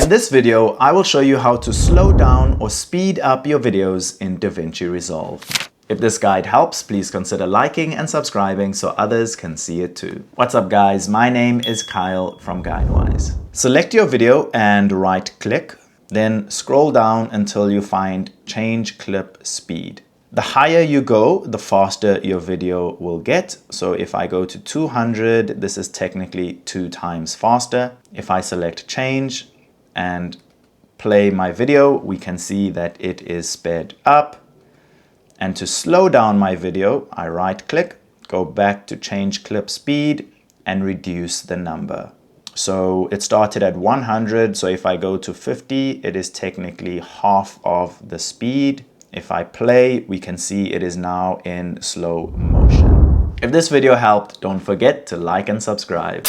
In this video, I will show you how to slow down or speed up your videos in DaVinci Resolve. If this guide helps, please consider liking and subscribing so others can see it too. What's up guys, my name is Kyle from GuideWise. Select your video and right click, then scroll down until you find Change Clip Speed. The higher you go, the faster your video will get. So if I go to 200, this is technically 2 times faster. If I select change and play my video, we can see that it is sped up. And to slow down my video, I right click, go back to change clip speed and reduce the number. So it started at 100, so if I go to 50, it is technically half of the speed. If I play, we can see it is now in slow motion. If this video helped, don't forget to like and subscribe.